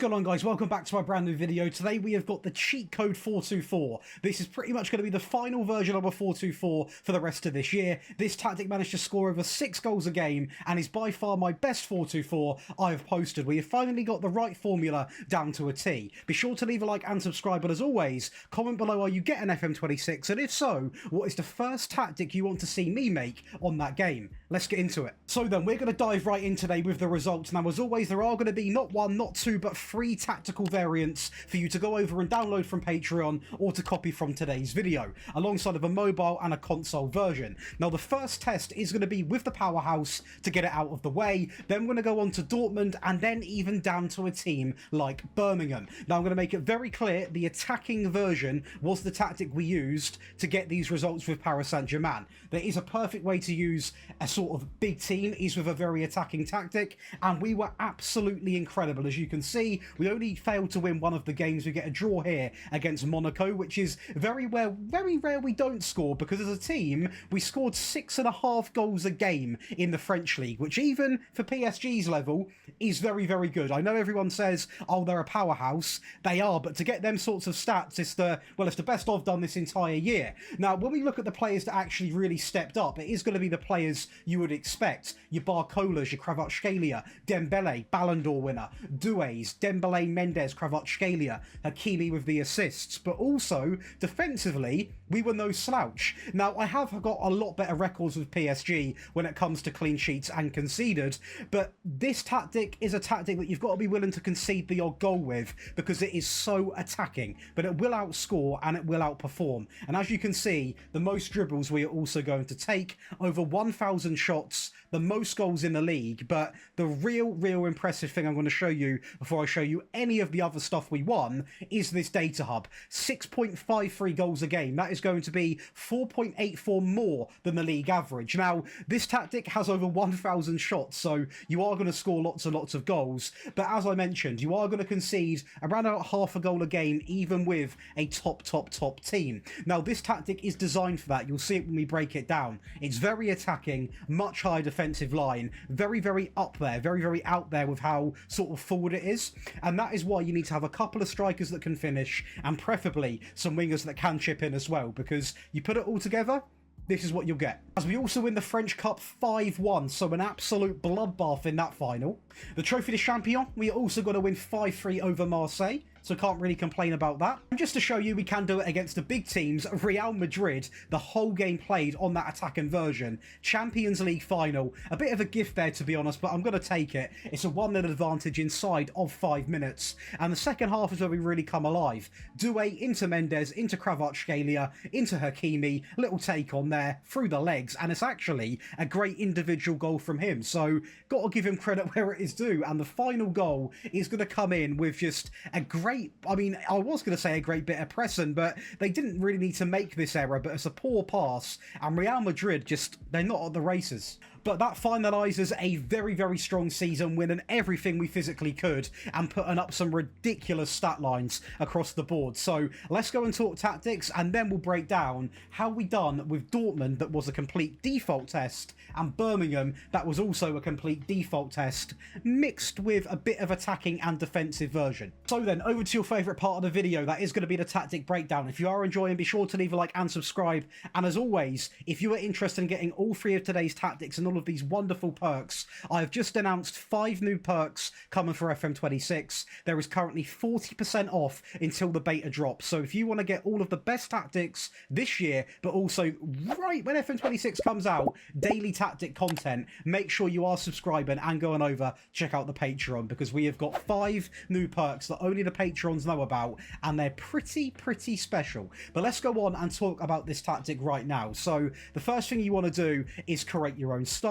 going on, guys? Welcome back to my brand new video. Today we have got the cheat code 424. This is pretty much going to be the final version of a 424 for the rest of this year. This tactic managed to score over 6 goals a game and is by far my best 424 I have posted. We have finally got the right formula down to a T. Be sure to leave a like and subscribe, but as always, comment below are you getting FM26, and if so, what is the first tactic you want to see me make on that game? Let's get into it. So then, we're going to dive right in today with the results. Now, as always, there are going to be not one, not two, but 3 tactical variants for you to go over and download from Patreon or to copy from today's video, alongside of a mobile and a console version. Now, the first test is going to be with the powerhouse to get it out of the way. Then we're going to go on to Dortmund and then even down to a team like Birmingham. Now, I'm going to make it very clear the attacking version was the tactic we used to get these results with Paris Saint-Germain. There is a perfect way to use a sort of big team is with a very attacking tactic, and we were absolutely incredible. As you can see, we only failed to win one of the games. We get a draw here against Monaco, which is very rare we don't score, because as a team we scored 6.5 goals a game in the French league, which even for PSG's level is very good. I know everyone says, oh, they're a powerhouse. They are, but to get them sorts of stats, it's the best I've done this entire year. Now, when we look at the players that actually really stepped up, it is going to be the players you would expect. Your Barcolas, your Kvaratskhelia, Dembele, Ballon d'Or winner, Doués, Dembele, Mendes, Kvaratskhelia, Hakimi with the assists. But also, defensively, we were no slouch. Now, I have got a lot better records with PSG when it comes to clean sheets and conceded, but this tactic is a tactic that you've got to be willing to concede the odd goal with, because it is so attacking, but it will outscore and it will outperform. And as you can see, the most dribbles we are also going to take, over 1,000 shots, the most goals in the league. But the real impressive thing I'm going to show you before I show you any of the other stuff we won is this data hub. 6.53 goals a game. That is going to be 4.84 more than the league average. Now, this tactic has over 1,000 shots, so you are going to score lots and lots of goals. But as I mentioned, you are going to concede around about half a goal a game, even with a top team. Now, this tactic is designed for that. You'll see it when we break it down. It's very attacking, much higher defensive line, very up there, very out there with how sort of forward it is. And that is why you need to have a couple of strikers that can finish, and preferably some wingers that can chip in as well, because you put it all together, this is what you'll get. As we also win the French Cup 5-1, so an absolute bloodbath in that final. The Trophée des Champions, we also got to win 5-3 over Marseille, so can't really complain about that. And just to show you we can do it against the big teams, Real Madrid, the whole game played on that attacking version. Champions League final, a bit of a gift there to be honest, but I'm going to take it. It's a 1-0 advantage inside of 5 minutes, and the second half is where we really come alive. Doué into Mendes, into Kvaratskhelia, into Hakimi, little take on there, through the legs, and it's actually a great individual goal from him, so got to give him credit where it is due. And the final goal is going to come in with just a great, I mean, I was going to say a great bit of pressing, but they didn't really need to make this error, but it's a poor pass, and Real Madrid just, they're not at the races. But that finalises a very strong season, winning everything we physically could and putting up some ridiculous stat lines across the board. So let's go and talk tactics, and then we'll break down how we done with Dortmund, that was a complete default test, and Birmingham, that was also a complete default test, mixed with a bit of attacking and defensive version. So then, over to your favourite part of the video, that is going to be the tactic breakdown. If you are enjoying, be sure to leave a like and subscribe. And as always, if you are interested in getting all 3 of today's tactics and all of these wonderful perks, I have just announced 5 new perks coming for FM26. There is currently 40% off until the beta drops. So if you want to get all of the best tactics this year, but also right when FM26 comes out, daily tactic content, make sure you are subscribing and going over, check out the Patreon, because we have got 5 new perks that only the Patrons know about, and they're pretty special. But let's go on and talk about this tactic right now. So the first thing you want to do is create your own style,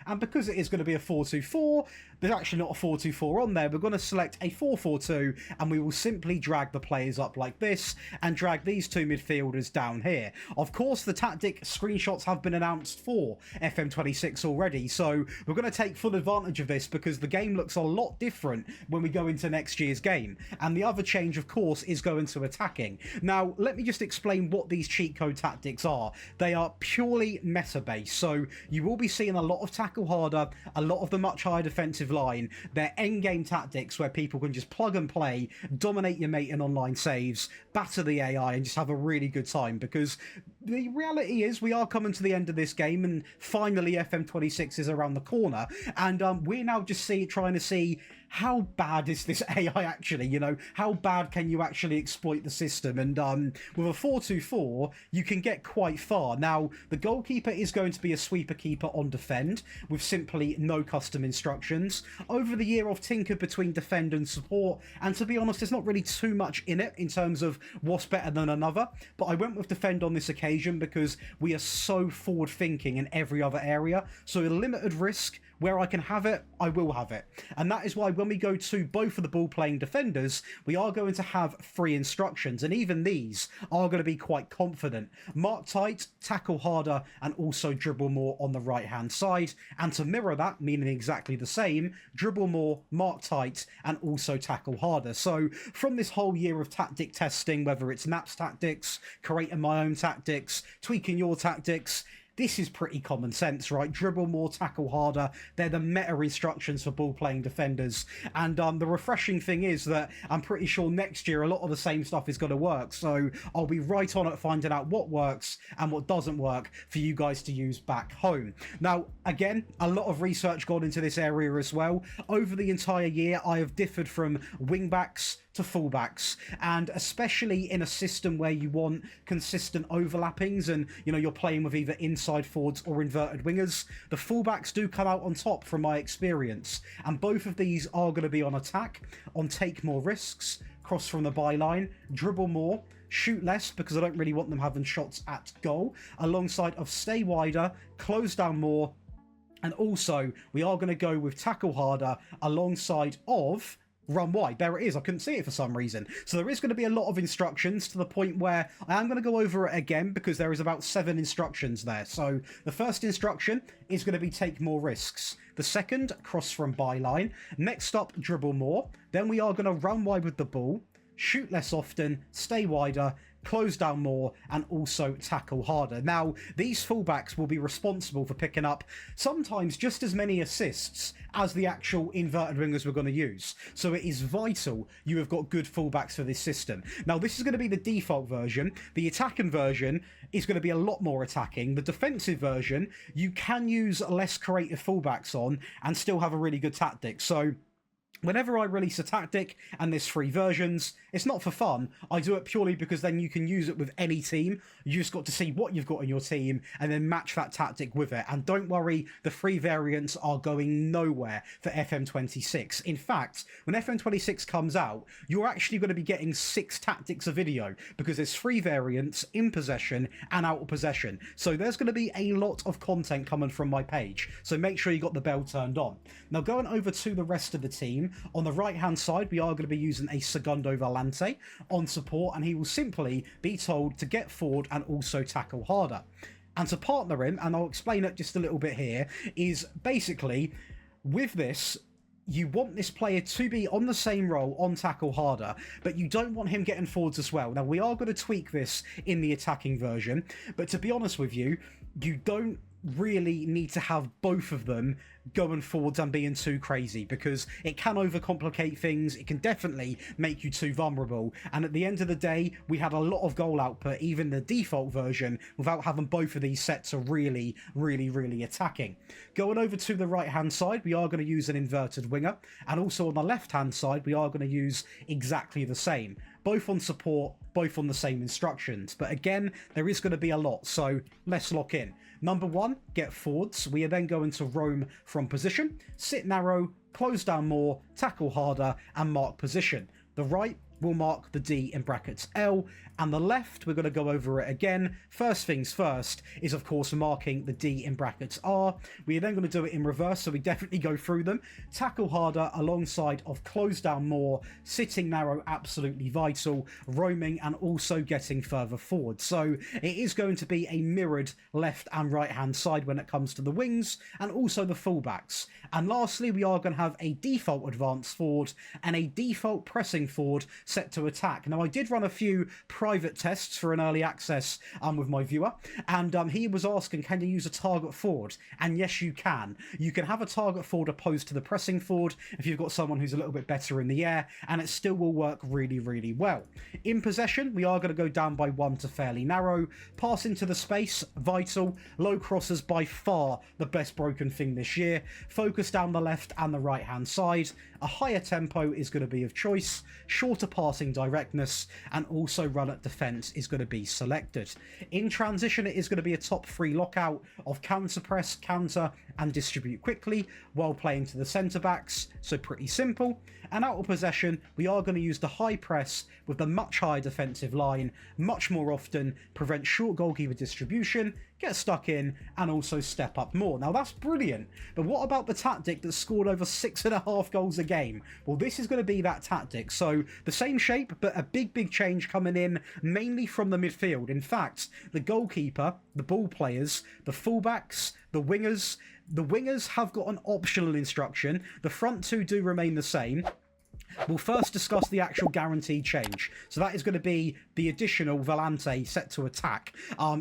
and because it is going to be a 4-2-4, there's actually not a 4-2-4 on there. We're going to select a 4-4-2, and we will simply drag the players up like this and drag these 2 midfielders down here. Of course, the tactic screenshots have been announced for FM26 already, so we're going to take full advantage of this, because the game looks a lot different when we go into next year's game. And the other change, of course, is going to attacking. Now, let me just explain what these cheat code tactics are. They are purely meta based, so you will be seeing a lot of tackle harder, a lot of the much higher defensive line. They're endgame tactics where people can just plug and play, dominate your mate in online saves, batter the AI, and just have a really good time, because the reality is we are coming to the end of this game, and finally FM26 is around the corner, and we're now just trying to see how bad is this AI actually, you know, how bad can you actually exploit the system? And with a 4-2-4, you can get quite far. Now, the goalkeeper is going to be a sweeper keeper on defend, with simply no custom instructions. Over the year, I've tinkered between defend and support, and to be honest, there's not really too much in it in terms of what's better than another, but I went with defend on this occasion because we are so forward thinking in every other area, so a limited risk. Where I can have it, I will have it. And that is why when we go to both of the ball-playing defenders, we are going to have 3 instructions, and even these are going to be quite confident. Mark tight, tackle harder, and also dribble more on the right-hand side. And to mirror that, meaning exactly the same, dribble more, mark tight, and also tackle harder. So from this whole year of tactic testing, whether it's Nap's tactics, creating my own tactics, tweaking your tactics, this is pretty common sense, right? Dribble more, tackle harder. They're the meta instructions for ball-playing defenders. And the refreshing thing is that I'm pretty sure next year a lot of the same stuff is going to work. So I'll be right on at finding out what works and what doesn't work for you guys to use back home. Now, again, a lot of research gone into this area as well. Over the entire year, I have differed from wingbacks to fullbacks, and especially in a system where you want consistent overlappings and, you know, you're playing with either inside forwards or inverted wingers, the fullbacks do come out on top from my experience, and both of these are going to be on attack, on take more risks, cross from the byline, dribble more, shoot less because I don't really want them having shots at goal, alongside of stay wider, close down more, and also we are going to go with tackle harder alongside of run wide. There it is. I couldn't see it for some reason. So there is going to be a lot of instructions, to the point where I am going to go over it again because there is about 7 instructions there. So the first instruction is going to be take more risks. The second, cross from byline. Next up, dribble more. Then we are going to run wide with the ball, shoot less often, stay wider, close down more, and also tackle harder. Now, these fullbacks will be responsible for picking up sometimes just as many assists as the actual inverted wingers we're going to use. So it is vital you have got good fullbacks for this system. Now, this is going to be the default version. The attacking version is going to be a lot more attacking. The defensive version, you can use less creative fullbacks on and still have a really good tactic. So whenever I release a tactic, and there's 3 versions, it's not for fun. I do it purely because then you can use it with any team. You just got to see what you've got in your team and then match that tactic with it. And don't worry, the 3 variants are going nowhere for FM26. In fact, when FM26 comes out, you're actually going to be getting 6 tactics a video, because there's 3 variants: in possession and out of possession. So there's going to be a lot of content coming from my page. So make sure you got the bell turned on. Now, going over to the rest of the team, on the right hand side we are going to be using a Segundo Volante on support, and he will simply be told to get forward and also tackle harder. And to partner him, and I'll explain it just a little bit here, is basically with this, you want this player to be on the same role on tackle harder, but you don't want him getting forwards as well. Now, we are going to tweak this in the attacking version, but to be honest with you, you don't really need to have both of them going forwards and being too crazy, because it can overcomplicate things. It can definitely make you too vulnerable, and at the end of the day, we had a lot of goal output, even the default version, without having both of these sets to really attacking. Going over to the right hand side, we are going to use an inverted winger, and also on the left hand side we are going to use exactly the same, both on support, both on the same instructions. But again, there is going to be a lot, so let's lock in. Number 1, get forwards. We are then going to roam from position, sit narrow, close down more, tackle harder, and mark position. The right will mark the D in brackets L, and the left, we're going to go over it again. First things first is, of course, marking the D in brackets R. We are then going to do it in reverse, so we definitely go through them. Tackle harder alongside of close down more, sitting narrow, absolutely vital, roaming, and also getting further forward. So it is going to be a mirrored left and right hand side when it comes to the wings and also the fullbacks. And lastly, we are going to have a default advanced forward and a default pressing forward set to attack. Now, I did run a few private tests for an early access with my viewer, and he was asking, can you use a target forward? And yes, you can. You can have a target forward opposed to the pressing forward if you've got someone who's a little bit better in the air, and it still will work really, really well. In possession, we are going to go down by 1 to fairly narrow. Pass into the space, vital. Low crosses, by far the best broken thing this year. Focus down the left and the right hand side. A higher tempo is going to be of choice. Shorter passing directness, and also run at defence is going to be selected. In transition, it is going to be a top 3 lockout of counter press, counter and distribute quickly while playing to the centre backs, so pretty simple. And out of possession, we are going to use the high press with the much higher defensive line much more often, prevent short goalkeeper distribution, get stuck in, and also step up more. Now that's brilliant, but what about the tactic that scored over 6.5 goals a game? Well, this is going to be that tactic. So the same shape, but a big change coming in mainly from the midfield. In fact, the goalkeeper, the ball players, the fullbacks, the wingers have got an optional instruction. The front two do remain the same. We'll first discuss the actual guaranteed change. So that is going to be the additional Volante set to attack.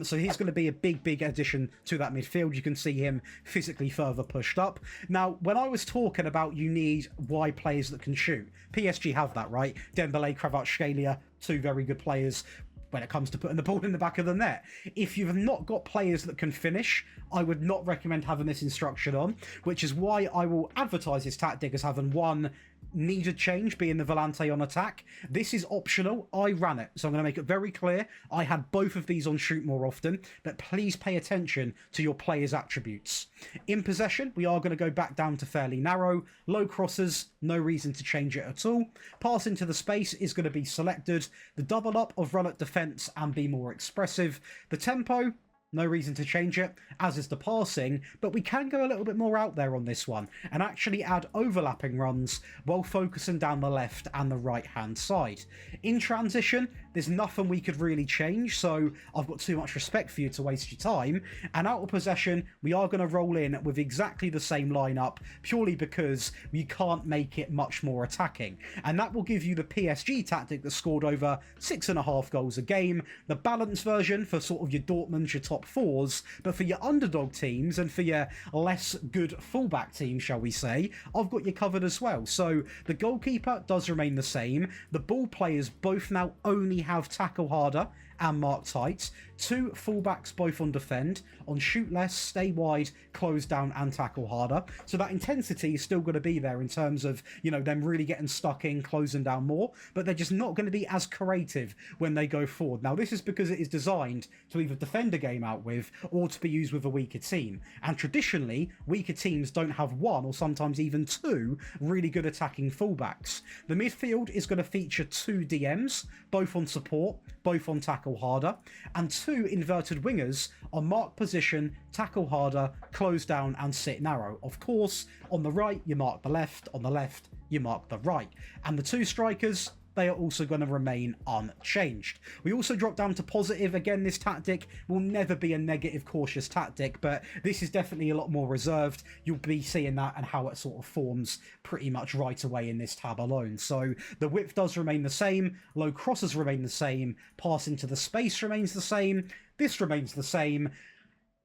So he's going to be a big addition to that midfield. You can see him physically further pushed up. Now, when I was talking about you need wide players that can shoot, PSG have that, right? Dembele, Kvaratskhelia, 2 very good players when it comes to putting the ball in the back of the net. If you've not got players that can finish, I would not recommend having this instruction on, which is why I will advertise this tactic as having one needed change, being the Volante on attack. This is optional. I ran it, so I'm going to make it very clear. I had both of these on shoot more often, but please pay attention to your players' attributes. In possession, we are going to go back down to fairly narrow. Low crosses, no reason to change it at all. Pass into the space is going to be selected. The double up of run at defence and be more expressive. The tempo, no reason to change it, as is the passing, but we can go a little bit more out there on this one and actually add overlapping runs while focusing down the left and the right hand side. In transition, there's nothing we could really change, so I've got too much respect for you to waste your time. And out of possession, we are going to roll in with exactly the same lineup, purely because we can't make it much more attacking. And that will give you the PSG tactic that scored over 6.5 goals a game, the balanced version for sort of your Dortmunds, your top 4s, but for your underdog teams and for your less good fullback teams, shall we say, I've got you covered as well. So the goalkeeper does remain the same. The ball players both now only have tackle harder and mark tight. 2 fullbacks both on defend, on shoot less, stay wide, close down and tackle harder. So that intensity is still going to be there in terms of, you know, them really getting stuck in, closing down more, but they're just not going to be as creative when they go forward. Now this is because it is designed to either defend a game out with or to be used with a weaker team. And traditionally, weaker teams don't have 1 or sometimes even 2 really good attacking fullbacks. The midfield is going to feature 2 DMs, both on support, both on tackle harder, and 2 inverted wingers on mark position, tackle harder, close down and sit narrow. Of course, on the right you mark the left, on the left you mark the right. And the 2 strikers, they are also going to remain unchanged. We also drop down to positive. Again, this tactic will never be a negative cautious tactic, but this is definitely a lot more reserved. You'll be seeing that and how it sort of forms pretty much right away in this tab alone. So the width does remain the same, low crosses remain the same, pass into the space remains the same, this remains the same.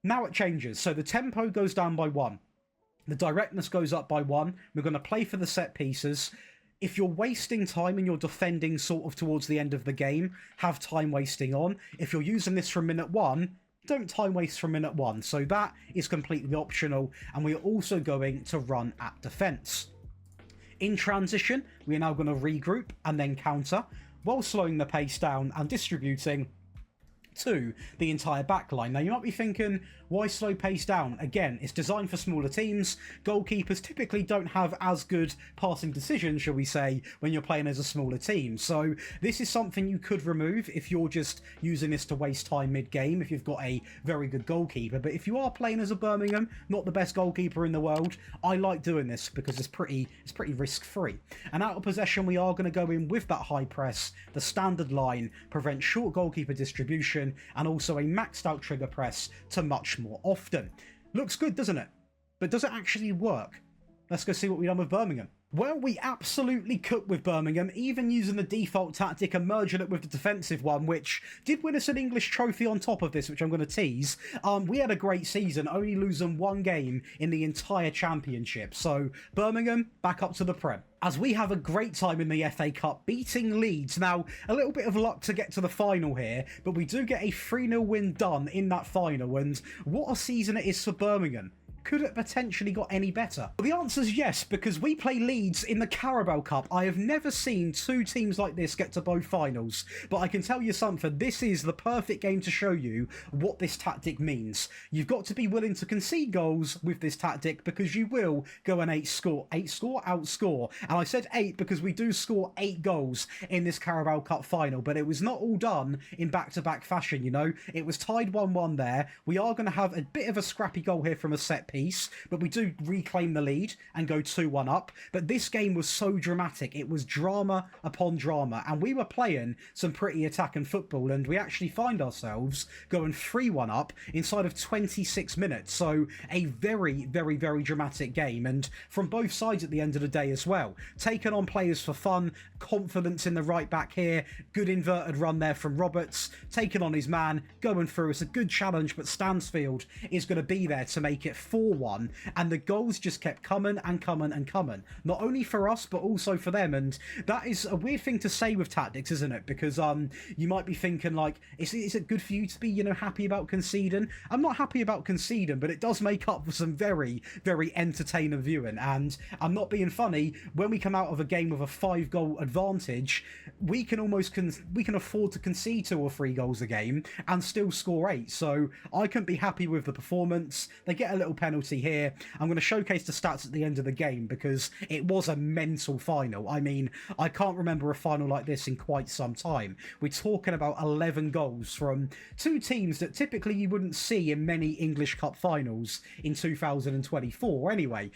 Now it changes. So the tempo goes down by 1. The directness goes up by 1. We're going to play for the set pieces. If you're wasting time and you're defending sort of towards the end of the game, have time wasting on. If you're using this from minute 1, don't time waste from minute 1. So that is completely optional, and we are also going to run at defence. In transition, we are now going to regroup and then counter, while slowing the pace down and distributing to the entire backline. Now you might be thinking, why slow pace down? Again, it's designed for smaller teams. Goalkeepers typically don't have as good passing decisions, shall we say, when you're playing as a smaller team. So this is something you could remove if you're just using this to waste time mid-game, if you've got a very good goalkeeper. But if you are playing as a Birmingham, not the best goalkeeper in the world, I like doing this because it's pretty risk-free. And out of possession, we are going to go in with that high press, the standard line, prevent short goalkeeper distribution, and also a maxed out trigger press to much more often. Looks good, doesn't it? But does it actually work? let's go see what we've done with Birmingham. Well, we absolutely cooked with Birmingham, even using the default tactic and merging it with the defensive one, which did win us an English trophy on top of this, which I'm going to tease. We had a great season, only losing one game in the entire championship. So, Birmingham, back up to the Prem. As we have a great time in the FA Cup, beating Leeds. Now, a little bit of luck to get to the final here, but we do get a 3-0 win done in that final, and what a season it is for Birmingham. Could it potentially got any better? Well, the answer is yes, because we play Leeds in the Carabao Cup. I have never seen two teams like this get to both finals, but I can tell you something, this is the perfect game to show you what this tactic means. You've got to be willing to concede goals with this tactic, because you will go and outscore. And I said 8 because we do score 8 goals in this Carabao Cup final, but it was not all done in back-to-back fashion, you know. It was tied 1-1 there. We are going to have a bit of a scrappy goal here from a set piece, but we do reclaim the lead and go 2-1 up. But this game was so dramatic. It was drama upon drama, and we were playing some pretty attacking football, and we actually find ourselves going 3-1 up inside of 26 minutes. So a very, very, very dramatic game, and from both sides at the end of the day as well. Taking on players for fun, confidence in the right back here, good inverted run there from Roberts, taking on his man, going through. It's a good challenge, but Stansfield is going to be there to make it 4-1, and the goals just kept coming and coming and coming, not only for us but also for them. And that is a weird thing to say with tactics, isn't it? Because you might be thinking, like, is it good for you to be, you know, happy about conceding? I'm not happy about conceding, but it does make up for some very, very entertaining viewing. And I'm not being funny, when we come out of a game with a 5-goal advantage, we can afford to concede 2 or 3 goals a game and still score 8. So I couldn't be happy with the performance. They get a little penalty here. I'm going to showcase the stats at the end of the game because it was a mental final. I mean, I can't remember a final like this in quite some time. We're talking about 11 goals from two teams that typically you wouldn't see in many English Cup finals in 2024 anyway,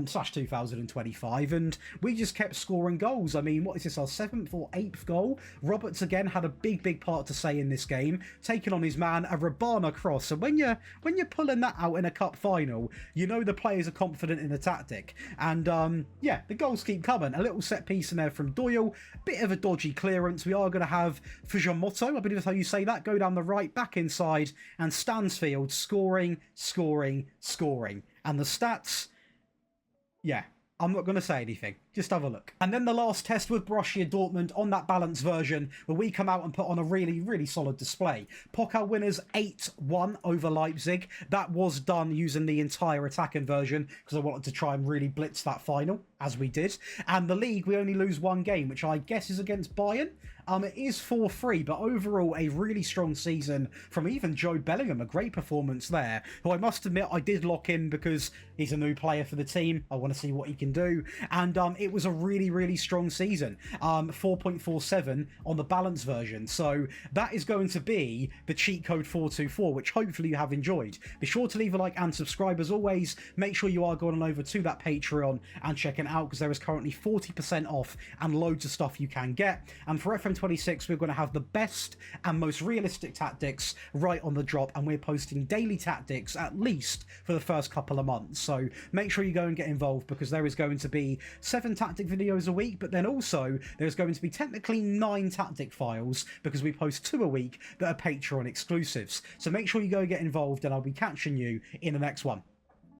slash 2025, and we just kept scoring goals. I mean, what is this, our 7th or 8th goal? Roberts again had a big part to say in this game, taking on his man, a Rabana cross. And when you're pulling that out in a cup final, you know the players are confident in the tactic. And yeah, the goals keep coming. A little set piece in there from Doyle, bit of a dodgy clearance. We are going to have Fujimoto, I believe that's how you say that, go down the right, back inside, and Stansfield scoring. And the stats, yeah, I'm not going to say anything. Just have a look. And then the last test with Borussia Dortmund on that balanced version, where we come out and put on a really, really solid display. Pokal winners 8-1 over Leipzig. That was done using the entire attacking version because I wanted to try and really blitz that final, as we did. And the league, we only lose 1 game, which I guess is against Bayern. It is 4-3, but overall a really strong season from even Jude Bellingham, a great performance there, who I must admit I did lock in because he's a new player for the team. I want to see what he can do. And it was a really, really strong season. 4.47 on the balance version. So that is going to be the cheat code 424, which hopefully you have enjoyed. Be sure to leave a like and subscribe as always. Make sure you are going over to that Patreon and checking it out because there is currently 40% off and loads of stuff you can get. And for FM26, we're going to have the best and most realistic tactics right on the drop, and we're posting daily tactics at least for the first couple of months. So make sure you go and get involved because there is going to be 7 tactic videos a week, but then also there's going to be technically 9 tactic files because we post 2 a week that are Patreon exclusives. So make sure you go and get involved, and I'll be catching you in the next one.